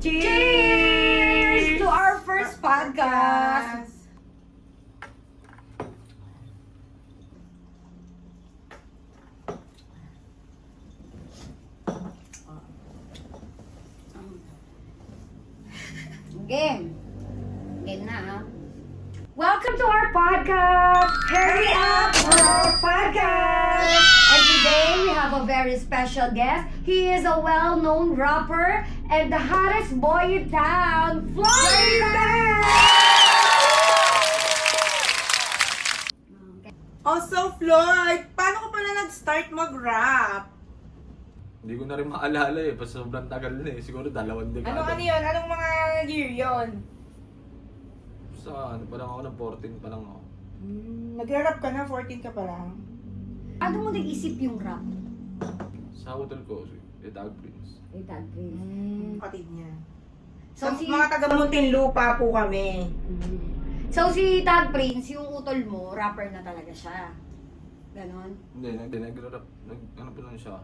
Cheers to our first podcast. Game. Game na, ha? Welcome to our podcast! Hurry up for our podcast! And today we have a very special guest. He is a well-known rapper and the hottest boy in town, Florida! Also, Floyd, paano ka pala nag-start mag-rap? Hindi ko na rin maalala eh, pa sobrang tagal na eh. Siguro 2 dekada. Ano yun? Anong mga year yun? Sa ano pa lang ako, ng 14 pa lang ako. Nag-rap ka na, 14 ka pa lang. Ano mo naisip yung rap? Sa hotel ko, si Tag Prince. Kapatid niya. So, So, mga taga Muntinlupa po kami. So si Tag Prince, yung utol mo, rapper na talaga siya. Ganon? Hindi, nag-rap. Ano pa lang siya.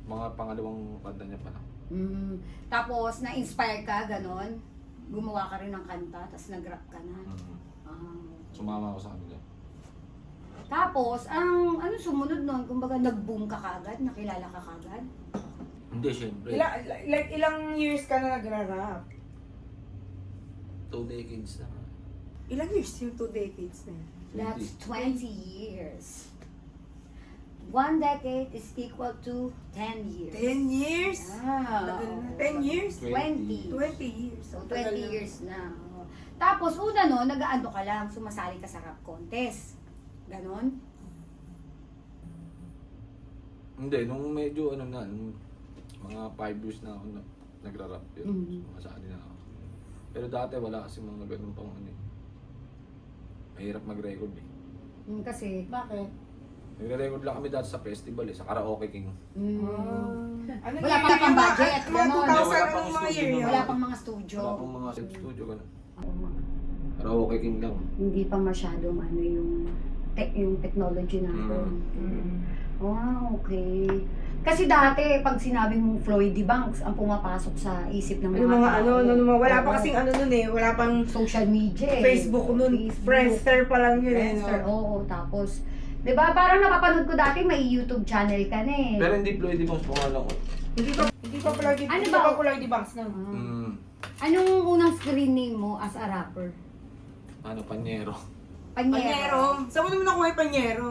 Mga pangalawang kanta niya pa lang. Tapos, na-inspire ka, ganon? Gumawa ka rin ng kanta, tapos nag-rap ka na. Ah. Sumama ako sa kanila. Tapos, ano sumunod nun? Kumbaga, nag-boom ka kagad? Nakilala ka kagad? Hindi, syempre. Ilang years ka na nag-rap? 2 decades na. Ilang years yung 2 decades na yun? That's 20 years. 1 decade is equal to 10 years. 10 years? Ah, Tagal na. 10 years? 20. 20 years. So, Tagal 20 na. years na. Oh. Tapos, una no, nag-aano ka lang, sumasali ka sa rap contest. Ganon? Hindi, nung medyo ano na, nung mga 5 years na ako nagra-rap yun. Sumasali na ako. Pero dati wala kasi mga ganun pang ano eh. Mahirap mag-record eh. Kasi, Bakit? Nagre-record lang kami dati sa festival eh, sa Karaoke King. Ano Wala year pa pang yun? budget, Mga ganon. 2000 Wala pang anong mga studio year yun? naman. wala pang mga studio. Wala pang mga self-studio ganun. Oo. Karaoke King lang. Hindi pa masyadong ano yung technology natin. Okay. Kasi dati, pag sinabi mong Floydie Banks, ang pumapasok sa isip ng mga tao. wala pa Oo. kasing ano nun eh, wala pang Social media eh. Facebook nun, Friendster pa lang yun eh. Friendster, no? oo. Tapos, di ba, parang napapanood ko dati, may YouTube channel ka na eh. Pero hindi Floyd Banks pangalan ko. Hindi pa pala di Ano hindi ba? pa popular di Banks na. Ah. Anong unang screen name mo as a rapper? Ano, Panyero. Panyero. Saan mo naman nakuha yung Panyero?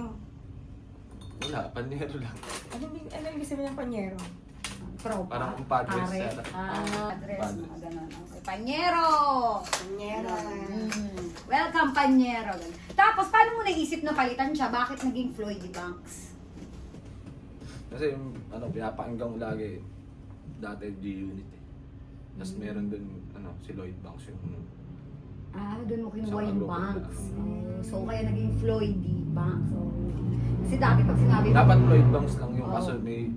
Wala, Panyero lang. Ano yung sabihin ng Panyero? Tropa. Parang kumpadres Pare. yata. Padres. Padres. Mga ganon. Okay. Panyero! Panyero. Welcome, Panyero. Tapos, paano mo naisip na palitan siya? Bakit naging Floydie Banks? Kasi yung pinapakinggan ko lagi, dati G-Unit eh. Tapos meron dun, si Lloyd Banks yung... Doon mo kinuha Sa yung grupo Banks. na. So, kaya naging Floydie Banks. Kasi dati pag sinabi mo, Dapat Lloyd Banks lang yung Oo. kaso may...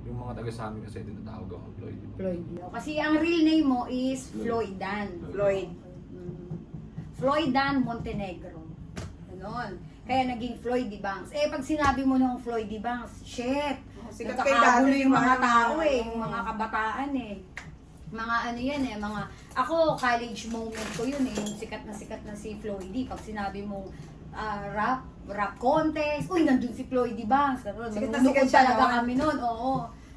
Yung mga taga sa amin kasi tinatawag ako Lloyd. Floydie. Kasi ang real name mo is Floydan. Floyd. Floydan Montenegro. Ganon. Kaya naging Floydie Banks. Pag sinabi mo ng Floydie Banks, shit! Sikat kay Nagkakagulo dati yung mga mga- tao yung mga kabataan Mga ano yan ako college moment ko yun yung sikat na si Floydie. Pag sinabi mo rap contest, uy, nandun si Floydie Banks. Sikat na Nanonood sikat siya talaga noon. kami noon, oo.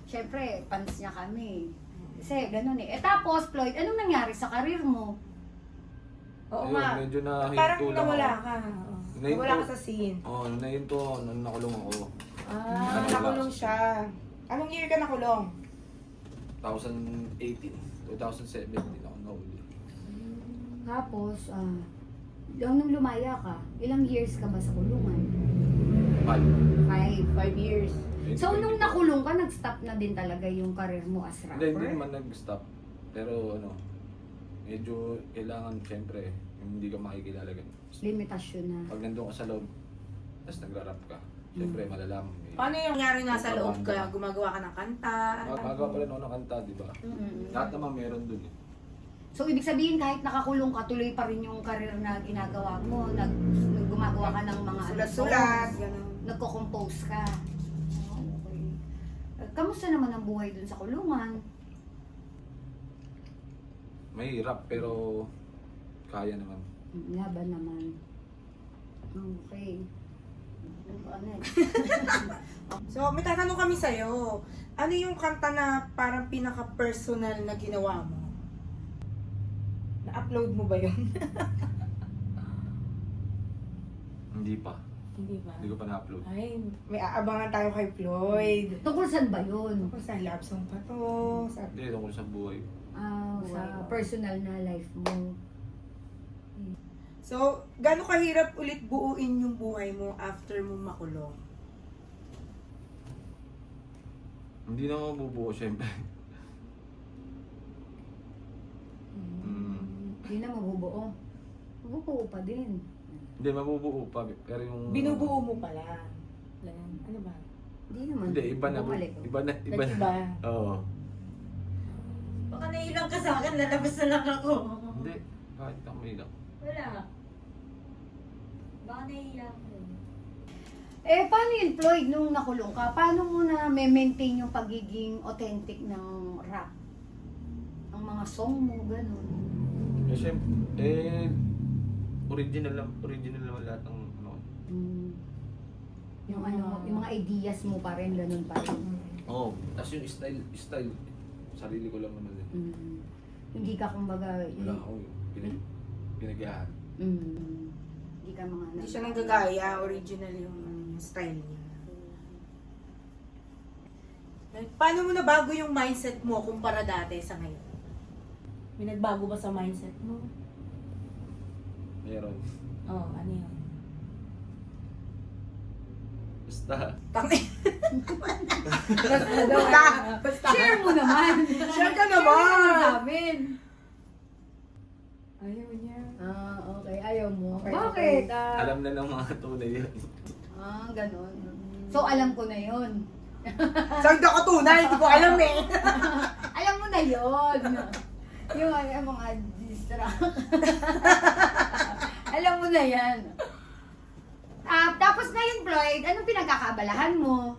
Siyempre, fans niya kami. Kasi ganun tapos, Floyd, anong nangyari sa karir mo? Oo Ayun, nga. medyo nahinto Parang lang nawala ako. ka. Nahinto. Nawala ka sa scene. Oo, nahinto ako, nung nakulong ako. Nakulong siya. Anong year ka nakulong? 2018, 2017 ako nahuli. Tapos, nung lumaya ka, ilang years ka ba sa kulungan? 5 years. So, nung nakulong ka, nag-stop na din talaga yung karir mo as rapper? Hindi naman nag-stop. Pero medyo kailangan siyempre, yung hindi ka makikilala ganun. Limitasyon na. Pag nandun ka sa loob, tapos nagra-rap ka, siyempre malalaman. Paano yung nangyari nasa loob ka? Gumagawa ka ng kanta? Magawa pa rin ako ng kanta, di ba? Lahat naman meron dun eh. So, ibig sabihin, kahit nakakulong ka, tuloy pa rin yung karir na ginagawa mo. Gumagawa ka ng mga Sulat-sulat. songs, Gano'n. nagko-compose ka. Okay. Kamusta naman ang buhay dun sa kulungan? Mahirap, pero kaya naman. Laban naman. Okay. Ano eh? So, may tatanong kami sa'yo. Ano yung kanta na parang pinaka-personal na ginawa mo? Na-upload mo ba yun? Hindi pa. Hindi ba? Hindi ko pa na-upload. Ay, may aabangan tayo kay Floyd. Tungkol saan ba yun? Tapos sa love song pa to. Sa... Hindi, tungkol sa buhay. Sa personal na life mo. So, gaano kahirap ulit buuin yung buhay mo after mo makulong? Hindi na ako bubuo, syempre. Hindi na mabubuo. Mabubuo pa din. Hindi, mabubuo pa. Pero yung... Binubuo mo pala. Ano ba? Hindi naman. Hindi, iba na. Bumalik. Iba na. Iba na. Nag-iba? Oo. Baka nailang ka sa akin, lalabas na lang ako. Hindi. Kahit ako may ilang. Wala. Baka nailang ko. Eh, paano yun, Floyd, nung nakulong ka? Paano mo na maintain yung pagiging authentic ng rap? Ang mga song mo, gano'n. Eh, syempre, original naman lahat ng ano. Yung ano, yung mga ideas mo pa rin, gano'n pa rin. Oo. Tapos yung style, sarili ko lang naman din. Hindi ka kumbaga... Wala ako pinagahan. Hindi ka mga... Hindi siya nanggagaya, original yung style niya. Paano mo nabago yung mindset mo kumpara dati sa ngayon? May nagbago ba sa mindset mo? Meron. Oo, ano yun? Basta. Basta. Share mo naman! Share ka Share naman! mo namin! Ayaw niya. Okay. Ayaw mo. Okay, Bakit? okay. Alam na ng mga tunay yan. Ganon. So, alam ko na yon. Saan ka tunay? Hindi ko alam eh. Alam mo na yon. Yung mga distract. Alam mo na yan. Tapos ngayon, Floyd, anong pinagkakabalahan mo?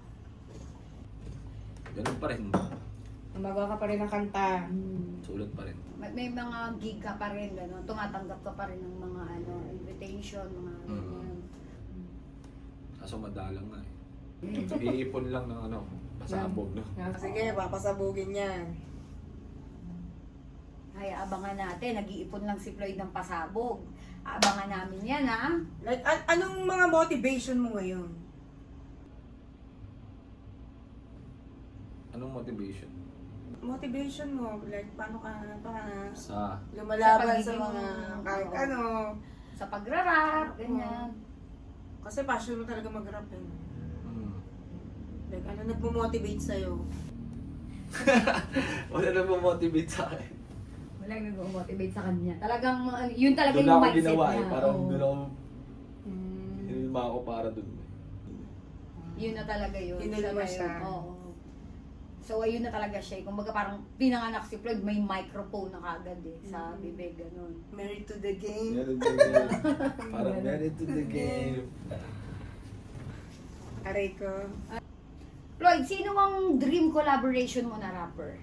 Ganun pa rin. Magawa ka pa rin ng kanta. Sulat pa rin. May mga gig ka pa rin, gano'n. Tumatanggap ka pa rin ng mga invitation, mga ganyan. Kaso madalang nga eh. Iipon lang ng ano, pasabog, no? Sige, papasabugin yan. Ay, abangan natin. Nag-iipon lang si Floyd ng pasabog. Abangan namin yan, ha? Like, anong mga motivation mo ngayon? Anong motivation? Motivation mo, like, paano ka Sa... lumalaban Sa sa pagiging- mga kahit oo. ano. Sa pagrarap, ganyan. Kasi passion mo talaga mag-rap eh. Hmm. Like, ano nagmo-motivate sa'yo? Wala na motivate sa akin. Walang nag-motivate sa kanya. Talagang, yun talaga Doon yung ako mindset ginawa niya. eh. Parang Oo. doon ako, hinilma ako para doon. Yun na talaga yun. Hinilma Siya siya. na yun. Oo. So, ayun na talaga siya. Kumbaga parang pinanganak si Floyd, may microphone na kagad eh, sa bibig, ganun. Married to the game. Meron to the game. Parang meron to the game. Aray ko. Floyd, sino ang dream collaboration mo na rapper?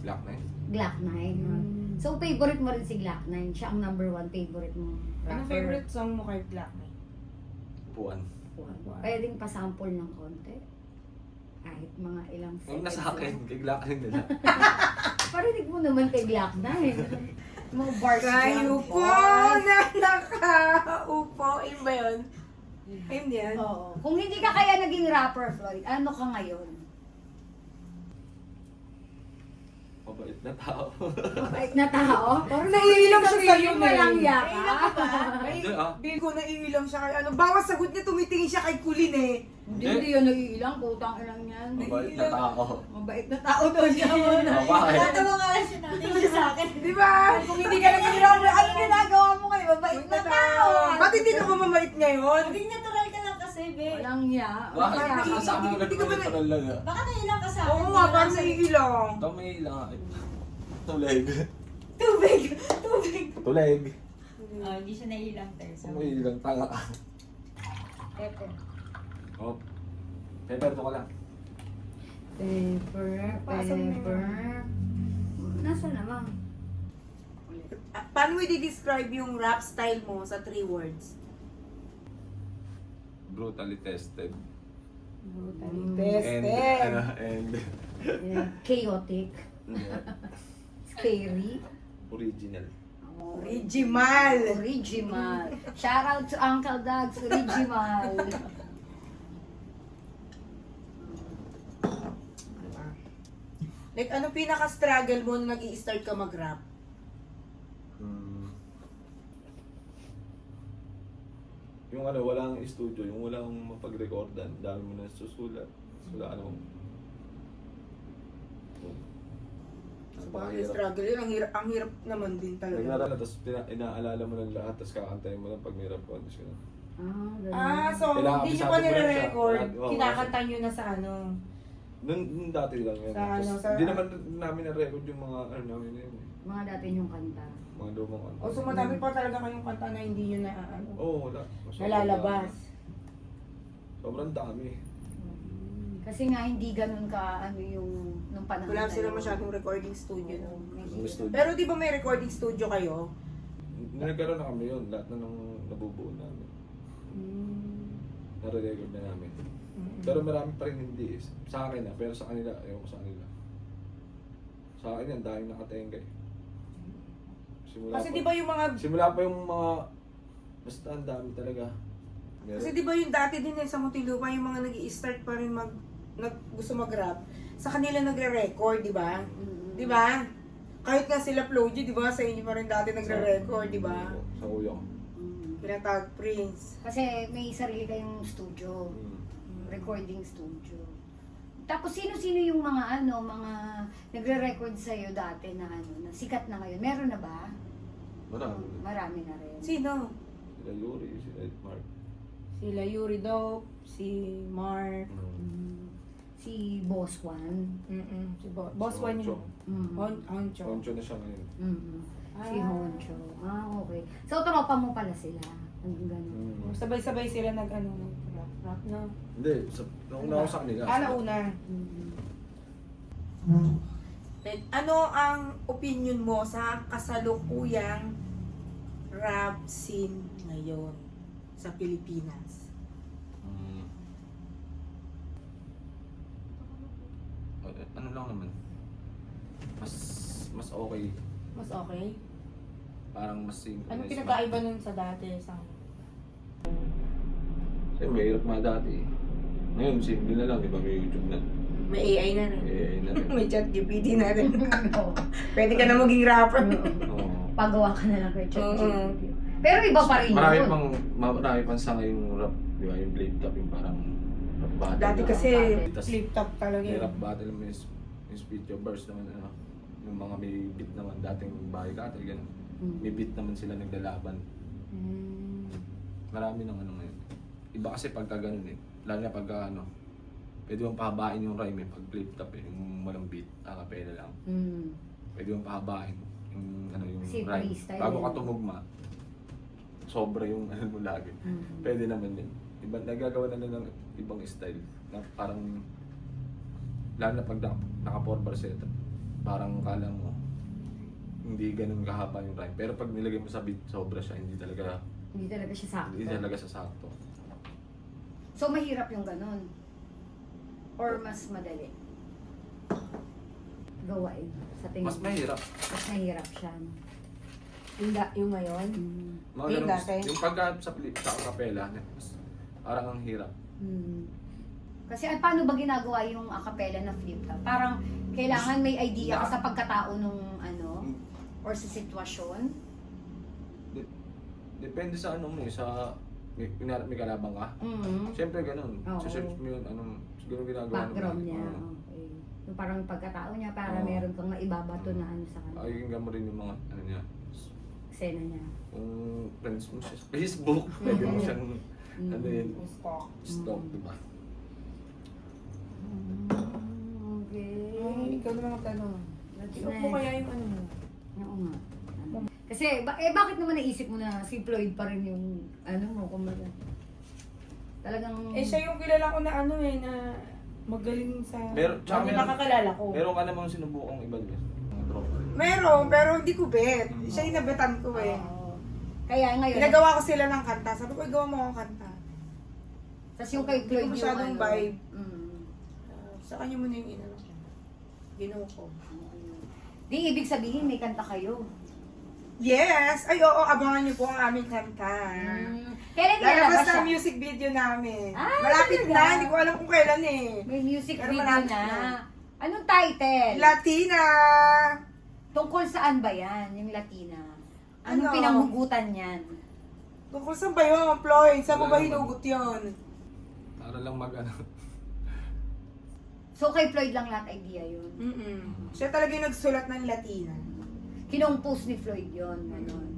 Black Knight. Glock 9. So, favorite mo rin si Glock 9. Siya ang number 1 favorite mo rapper. Anong favorite song mo kay Black Knight? Puan. Pwedeng pasample ng konti. Kahit mga ilang Huwag na seconds sa akin. lang. Kay Black Knight nila. Parinig mo naman kay Glock 9. Mga bars Kayo dyan. po na nakaupo. Ayun ba yun? Ayun yan. Oo. Kung hindi ka kaya naging rapper, Floyd, ano ka ngayon? Mabait na tao. Mabait na tao? Parang naiilang siya sa'yo, Walang May. yaka. Hindi ah. Hindi ko naiilang siya kay ano. Bawat sagot niya tumitingin siya kay Kulin eh. Hindi yan naiilang. Putang ilang yan. Mabait na tao. Mabait na tao daw siya. Bakit? Natawa nga lang siya natin siya sa akin. Di ba? Kung hindi ka naging rapper, ano ginagawa mo ngayon? Mabait na tao. Ba't hindi ka mamamait ngayon? Maging natural ka lang kasi, be. Walang niya. Bakit? Hindi- Sa akin hindi ko ba na- natural lang ah. Baka nailang ka sa akin. Oo nga, parang naiilang. Tamay lang ah. Tuleg. Tubig! Tubig! Tuleg. Oh, hindi siya nailang, Teresa. Tamay lang. Tanga ka. Pepper. Oh. Pepper to ka lang. Pepper, Pasok na pepper. Nasaan naman? paano mo i-describe yung rap style mo sa 3 words? Brutally tested. Tested. And Yeah. Chaotic. Scary. original. Original. Original. Shout out to Uncle Doug's Original. Like, ano pinaka-struggle mo nung nag-i-start ka mag-rap? Yung ano, walang studio, yung walang mapag-recordan, dami mo na susulat. Wala ano. Bakit struggle yun? Ang hirap naman din talaga. Nagnarala, tapos inaalala mo lang lahat, tapos kakantayin mo lang pag may rap contest ka na. Ah, ganun. So Kailangan hindi nyo kabisado pa mo lang siya. nire-record, Oo, kinakanta nyo na sa ano. Nung dati lang yan. Sa ano, Tapos, sa- Hindi naman namin na-record yung mga ano namin na yun. Mga dati yung kanta. Mga lumang ano. O so madami pa talaga kayong kanta na hindi nyo na ano, Oo, wala. nalalabas. Sobrang dami. Kasi nga hindi ganun ka ano yung nung panahon. Wala na sila yun. masyadong recording studio. Oo, No? may- Yung studio. Pero di ba may recording studio kayo? Nagkaroon na kami yun. Lahat na nang nabubuo namin. Nare-record na namin. Pero marami pa rin hindi. Sa akin pero sa kanila, ayaw ko sa kanila. Sa akin yan, dahil nakatenga eh. Kasi di ba yung mga Simula pa yung mga, basta ang dami talaga. Kasi di ba yung dati din sa Muntinlupa, yung mga nag-i-start pa rin gusto mag-rap, sa kanila nagre-record, di ba? Di ba? Kahit nga sila Floji, di ba? Sa inyo pa rin dati nagre-record, di ba? Sa kuya ko. Pinatag Prince. Kasi may sarili kayong studio, recording studio. Tapos sino-sino yung mga ano, mga nagre-record sa'yo dati na ano, na sikat na ngayon? Meron na ba? Marami. Marami na rin. Sino? Sila Yuri, sila Mark. Sila Yuri Dope, si Mark, Si Boss Juan. si Boss Juan yun. Honcho. Honcho na siya ngayon. Si Honcho. Ah, okay. So, tropa mo pala sila. Ang ganun. Sabay-sabay sila nag-rap, no? Hindi, nauna ako sa kanila. Nauna. Then, ano ang opinion mo sa kasalukuyang rap scene ngayon sa Pilipinas? Ano lang naman. Mas okay. Mas okay? Parang mas synchronized. Ano pinagkaiba nun sa dati? Kasi mahirap mga dati eh. Ngayon, simple na lang, di ba? May YouTube na. May AI na rin. Na rin. May chat GPT na rin. Oo. Pwede ka na maging rapper. Oo. Pagawa ka na lang kay Chat Oo. GPT. Pero iba pa rin yun. Marami pang sa ngayong rap, di ba? Yung blade top, yung parang rap battle. Dati na. kasi Tas flip top talaga May yun. rap battle, may speech of verse naman, ano. Yung mga may beat naman, dating bahay kate, ganun. May beat naman sila naglalaban. Marami ng ano ngayon. Iba kasi pagka ganun eh. Lalo na pagka ano, pwede mong pahabain yung rhyme eh, pag flip top eh, yung walang beat, acapella lang. Pwede mong pahabain yung ano yung Kasi rhyme. freestyle Bago ka yun. tumugma, sobra yung ano mo lagi. Pwede naman yun. Iba, nagagawa na lang ng ibang style na parang, lalo na pag naka 4 bar set, parang kala mo, hindi ganun kahaba yung rhyme. Pero pag nilagay mo sa beat, sobra siya, hindi talaga siya sakto. Hindi talaga sasakto. So, mahirap yung ganun. Or mas madali? Gawain. Sa tingin Mas mo. mahirap. Mas mahirap siya. Yung ngayon? Mga Yung ganun, dati? yung pagka sa acapella, mas parang ang hirap. Kasi paano ba ginagawa yung acapella na flip top? Parang kailangan may idea ka sa pagkatao nung ano, or sa sitwasyon. Depende sa ano mo eh, sa may kalabang ka. Siyempre ganun. Oo. Search mo yun, anong ganun ginagawa. Background naman. niya. Oo. Okay. Yung parang pagkatao niya, para Oo. meron kang maibabato na ano sa kanya. Pakikinggan mo rin yung mga ano niya. Eksena niya. Kung friends mo siya sa Facebook, pwede mo siyang ano yun, Stock. stalk, diba? Okay. Ikaw naman magtanong. That's Ikaw nice. po kaya yung ano mo? Oo nga. Kasi, bakit naman naisip mo na si Floyd pa rin yung, ano mo, kumbaga? Talagang... Siya yung kilala ko na ano na magaling sa... Tsaka Ano nakakalala ko. Meron ka namang sinubukang iba din. Mga tropa rin. Meron, pero hindi ko bet. Siya yung nabetan ko eh. Oo. Kaya ngayon, Pinagawa ko sila ng kanta. Sabi ko, igawa mo akong kanta. tas yung kay Hindi Floyd ko masyadong vibe. Mm. Sa kanya mo na yung inano. Ginawa ko. Di ibig sabihin, may kanta kayo. Yes! Ay, oo, abangan niyo po ang aming kanta. Kailan Lalabas nilalabas na siya? ang music video namin. Ah, Malapit talaga? na, hindi ko alam kung kailan eh. May music Pero video malapit na. na. Anong title? Latina! Tungkol saan ba yan, yung Latina? Anong Ano? pinanghugutan yan? Tungkol saan ba yun, Floyd? Saan mo Wala ba naman. hinugot yun? Para lang mag-ano. So kay Floyd lang lahat idea yun. Siya talaga yung nagsulat ng Latina. Kinompose ni Floyd yun, ganun.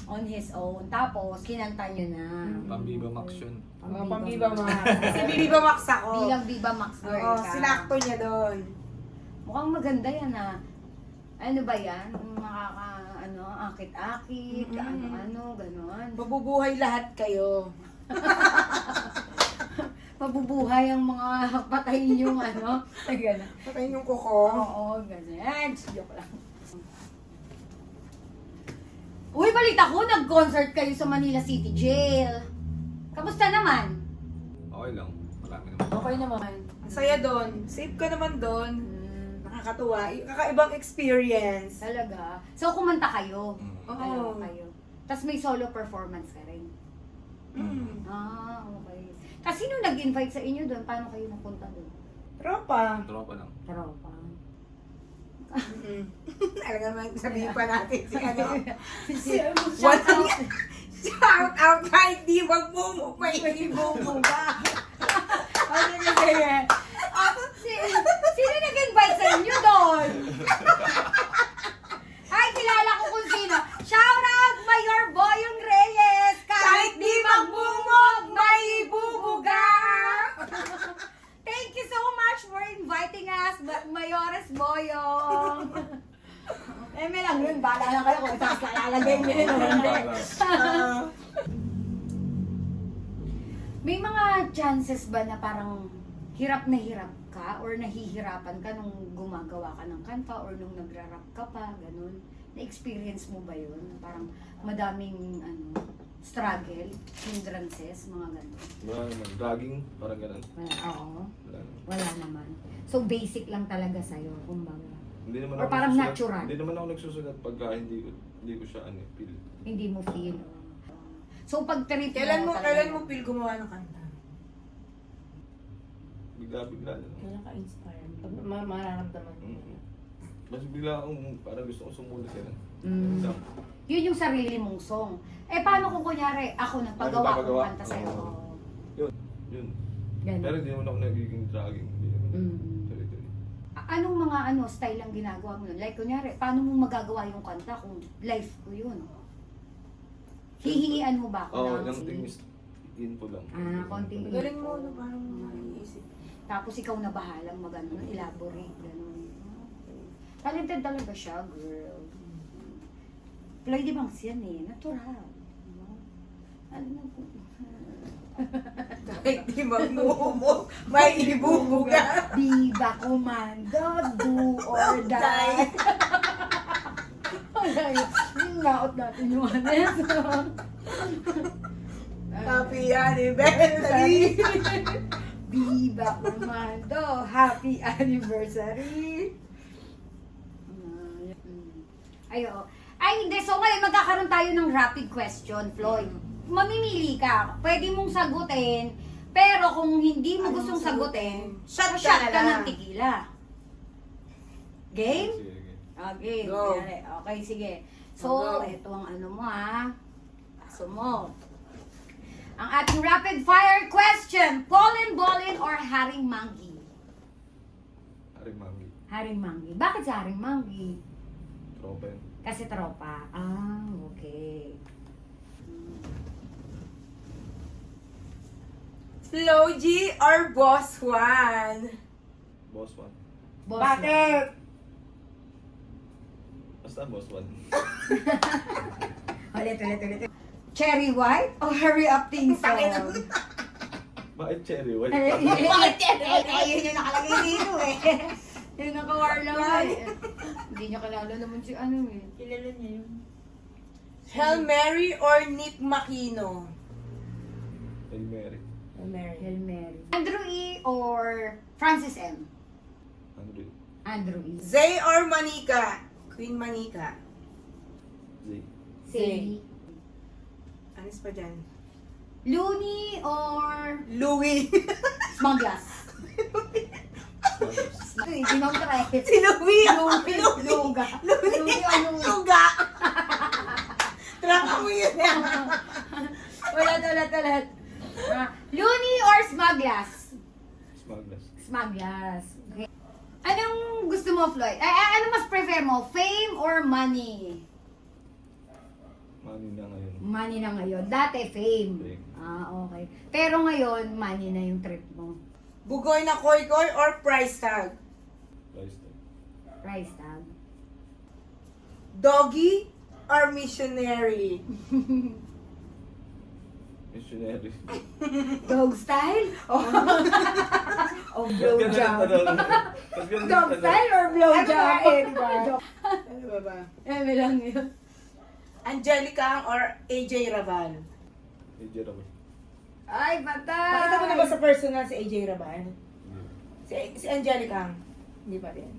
On his own. Tapos, kinanta nyo na. Pambiba Max yun. Mga Pambiba Max. Kasi Bibiba Max ako. Bilang Viva Max girl Oo, ka. sinakto niya doon. Mukhang maganda yan ha. Ano ba yan? Akit-akit, ano, gano'n. Mabubuhay lahat kayo. Mabubuhay ang mga patayin yung ano. Gano'n. Patayin yung kuko. Oo, ganyan. Joke lang. Uy, balita ko, nag-concert kayo sa Manila City Jail. Kamusta naman? Okay lang. Marami naman. Okay naman. Ang saya doon. Safe ka naman doon. Nakakatuwa. Kakaibang experience. Talaga. So, kumanta kayo. Mm. Oo. Ano kayo. Tapos may solo performance ka rin. Mm. Ah, okay. Tapos sino nag-invite sa inyo doon? Paano kayo napunta doon? Tropa. Tropa lang. Tropa. Alam nga naman, sabihin pa natin si ano. Shout out. Shout out kahit di wag mo may ibubo ba? Okay, sige. Sino nag-invite sa inyo doon? Ay, kilala ko kung sino. Shout out, Mayor Boyong Reyes. Kahit di magbumog, may ibubuga! Thank you so much for inviting us, Mayores Boyong. May lang yun, bala na kayo kung saan lalagay niyo yun o hindi. May mga chances ba na parang hirap na hirap ka or nahihirapan ka nung gumagawa ka ng kanta or nung nagra-rap ka pa, ganun? Na-experience mo ba yun? Parang madaming struggle, hindrances, mga ganun. Wala naman. Dragging, parang ganun. Oo. Wala naman. Wala naman. So basic lang talaga sa'yo, kumbaga. Hindi naman Or ako parang nagsusulat- natural. Hindi naman ako nagsusulat pagka hindi ko siya feel. Hindi mo feel. So pag trip Kailan mo talaga- feel gumawa ng kanta? Bigla-bigla na lang. Kailan ka-inspire? Pag mararamdaman mo. Mas bigla akong parang gusto kong sumulat yan. Mm. Lang. Yun yung sarili mong song. Eh paano kung kunyari ako nagpagawa Ako ng nagpagawa? kanta sa'yo? Oo. Yun. Ganun. Pero hindi naman ako nagiging dragging. Hindi naman. Mm. Tuloy-tuloy. Anong mga style ang ginagawa mo nun? Like kunyari, paano mo magagawa yung kanta kung life ko yun? Hihingian mo ba ako Oo, ng yung thing is info lang. konting Galing mo, no? Parang naiisip. Tapos ikaw na bahalang elaborate, gano'n. Okay. Talented talaga siya, girl. Floyd Banks yan eh, natural. Ano po? Kahit di magmumog, may ibubuga. Diba Comando, do or die. Yung naot natin yung Happy anniversary! Viva Comando, happy anniversary! Ayo. Ay, hindi. So, ngayon magkakaroon tayo ng rapid question, Floyd. Mamimili ka. Pwede mong sagutin. Pero kung hindi mo Ano gustong mong sagutin, sagutin? Shot shot ka ka na ng lang. tequila. Game? Sige, sige. Okay, Go. okay, sige. So, Go. ito ang ano mo ha. Paso mo. Ang ating rapid fire question, Pollen Bolin or Haring Manggi? Haring Mami. Haring Manggi. Bakit sa Haring Manggi? Tropa yun. Kasi tropa. Ah, okay. Flo G or Boss Juan? Boss one. Boss Bakit? Basta boss one. Ulit. Cherry White or Hurry Up Ting Song? Bakit cherry? White Bakit yan? Ayun yung nakalagay dito eh. Yung naka-war lang eh. Hindi niya kilala naman si ano eh. Kilala niya yun. Hail Mary or Nick Makino? Hail Mary. Hail Mary. Hail Mary. Andrew E. or Francis M? Andrew. Andrew E. Zay or Manika? Queen Manika. Zay. Say. Anis pa dyan? Looney or Louie. Smuglas? Hindi mo correct. Si Louie. Louie. Luga. Louie ano? Luga. Traka mo yun. Ulat. Looney or Smuglas? Smugglers. Smuglas. Okay. Anong gusto mo, Floyd? Ano mas prefer mo? Fame or money? Money na ngayon. Money na ngayon. Dati, fame. Fame. Okay. Pero ngayon, money na yung trip mo. Bugoy na koy-koy or price tag? Price tag. Price tag. Doggy or missionary? Missionary. Dog style? O blow Ganun job? ang tanong. Pag ganun ang Dog tanong. style or blow Ano job? ba eh, di ba? Ano ba? Eh, lang yun. Angelica or AJ Raval? Medyo raw. Ay, patay! Nakita mo na ba sa personal si AJ Raval? Hindi. Si Angelica? Hindi pa rin.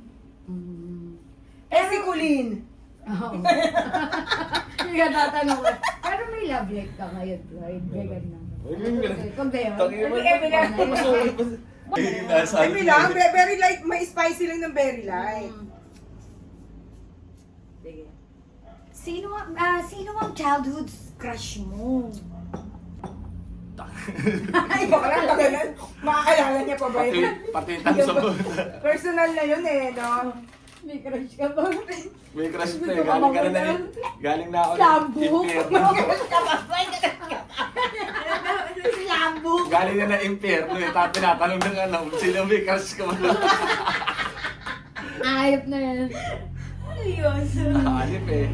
Mm. Eh, si Colleen? Oo. Hindi ka tatanong ko. Pero may love life ka ngayon, Floyd. Vegan na. Ay, ganun. Kung gayon. Tangin mo. Ebe lang. Masulit pa. Ebe lang, very light, may spicy lang ng very light. Sige. Sino ang childhood crush mo? Ay, baka lang tagalan. Makakaalala niya pa ba Pati, yun? pati tang sa buta. Personal na yun eh, no? May crush ka ba? May crush pa Gusto eh. ka Galing ka bang na ganun? galing na ako Lambo? impyerno. Lambo! Galing na ng impyerno eh. Tapos tinatanong ng ano, sino may crush ka ba? Ayop na yan. Seryoso. Hanip eh.